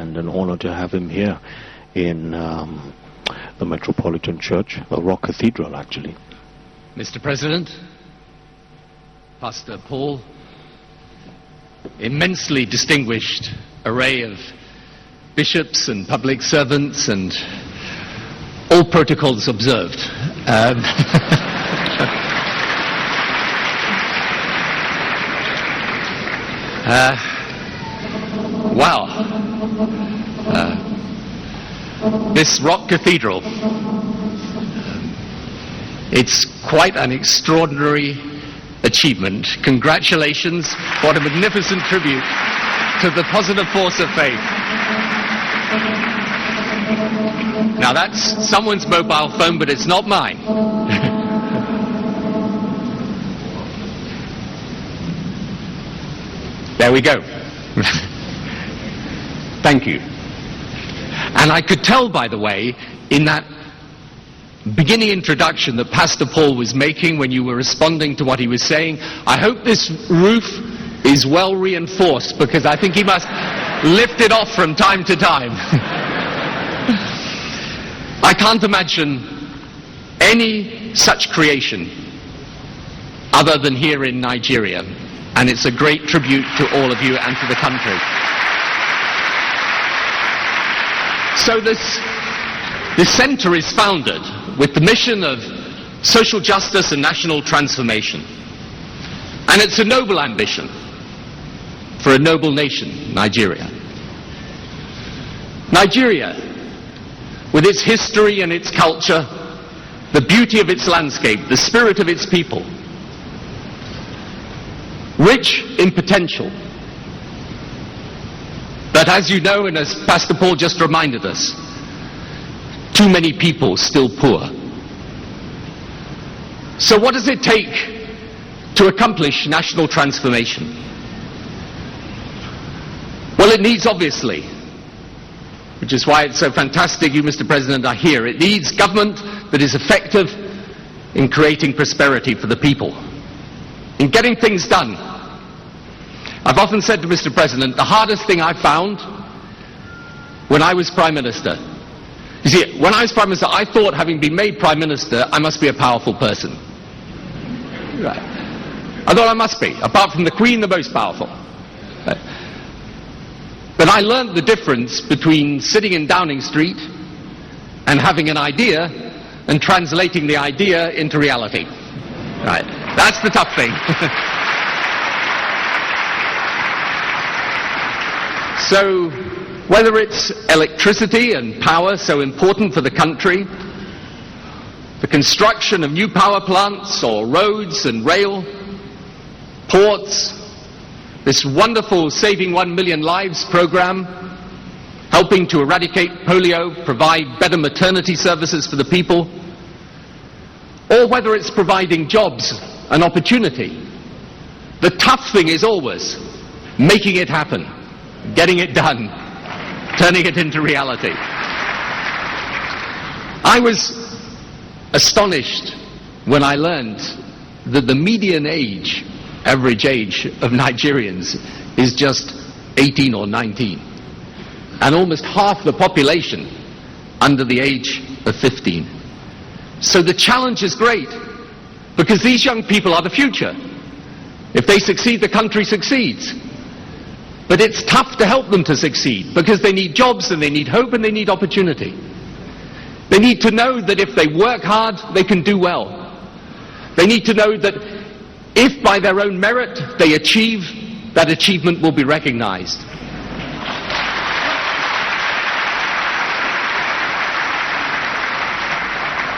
and an honor to have him here in the Metropolitan Church, the Rock Cathedral actually. Mr. President, Pastor Paul, immensely distinguished array of bishops and public servants and all protocols observed. Wow. This Rock Cathedral, it's quite an extraordinary achievement. Congratulations. What a magnificent tribute to the positive force of faith. Now that's someone's mobile phone, but it's not mine. There we go. Thank you. And I could tell, by the way, in that beginning introduction that Pastor Paul was making when you were responding to what he was saying, I hope this roof is well reinforced, because I think he must lift it off from time to time. I can't imagine any such creation other than here in Nigeria, and it's a great tribute to all of you and to the country. So this centre is founded with the mission of social justice and national transformation. And it's a noble ambition for a noble nation, Nigeria. Nigeria, with its history and its culture, the beauty of its landscape, the spirit of its people, rich in potential. But as you know, and as Pastor Paul just reminded us, too many people still poor. So what does it take to accomplish national transformation? Well, it needs, obviously, which is why it's so fantastic you, Mr. President, are here, it needs government that is effective in creating prosperity for the people, in getting things done. I've often said to Mr. President, the hardest thing I found when I was Prime Minister, you see, when I was Prime Minister, I thought, having been made Prime Minister, I must be a powerful person. Right. I thought I must be, apart from the Queen, the most powerful. Right. But I learned the difference between sitting in Downing Street and having an idea and translating the idea into reality. Right. That's the tough thing. So, whether it's electricity and power, so important for the country, the construction of new power plants or roads and rail, ports, this wonderful Saving 1 Million Lives program, helping to eradicate polio, provide better maternity services for the people, or whether it's providing jobs and opportunity, the tough thing is always making it happen. Getting it done, turning it into reality. I was astonished when I learned that the median age, average age of Nigerians is just 18 or 19, and almost half the population under the age of 15. So the challenge is great, because these young people are the future. If they succeed, the country succeeds. But it's tough to help them to succeed, because they need jobs and they need hope and they need opportunity. They need to know that if they work hard, they can do well. They need to know that if by their own merit they achieve, that achievement will be recognized.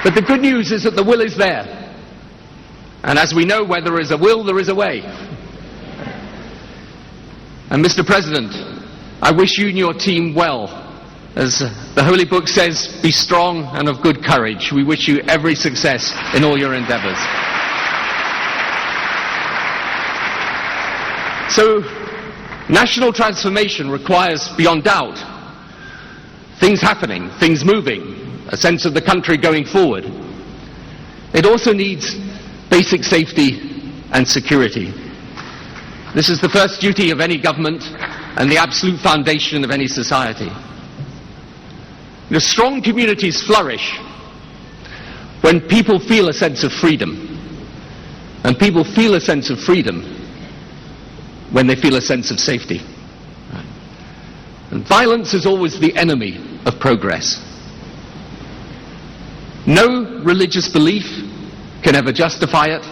But the good news is that the will is there. And as we know, where there is a will, there is a way. And Mr. President, I wish you and your team well. As the Holy Book says, be strong and of good courage. We wish you every success in all your endeavors. So, national transformation requires, beyond doubt, things happening, things moving, a sense of the country going forward. It also needs basic safety and security. This is the first duty of any government, and the absolute foundation of any society. The strong communities flourish when people feel a sense of freedom. And people feel a sense of freedom when they feel a sense of safety. And violence is always the enemy of progress. No religious belief can ever justify it.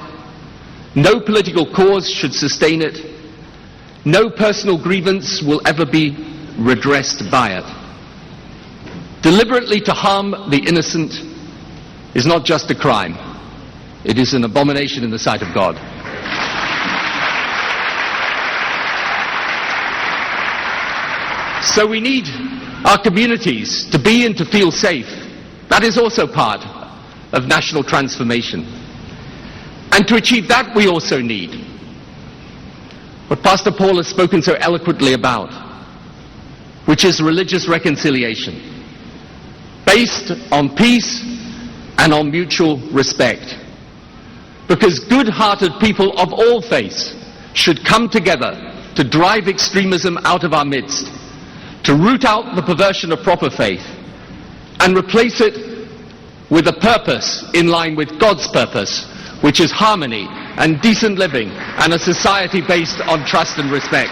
No political cause should sustain it. No personal grievance will ever be redressed by it. Deliberately to harm the innocent is not just a crime. It is an abomination in the sight of God. So we need our communities to be and to feel safe. That is also part of national transformation. And to achieve that, we also need what Pastor Paul has spoken so eloquently about, which is religious reconciliation, based on peace and on mutual respect. Because good-hearted people of all faiths should come together to drive extremism out of our midst, to root out the perversion of proper faith, and replace it with a purpose in line with God's purpose, which is harmony and decent living and a society based on trust and respect.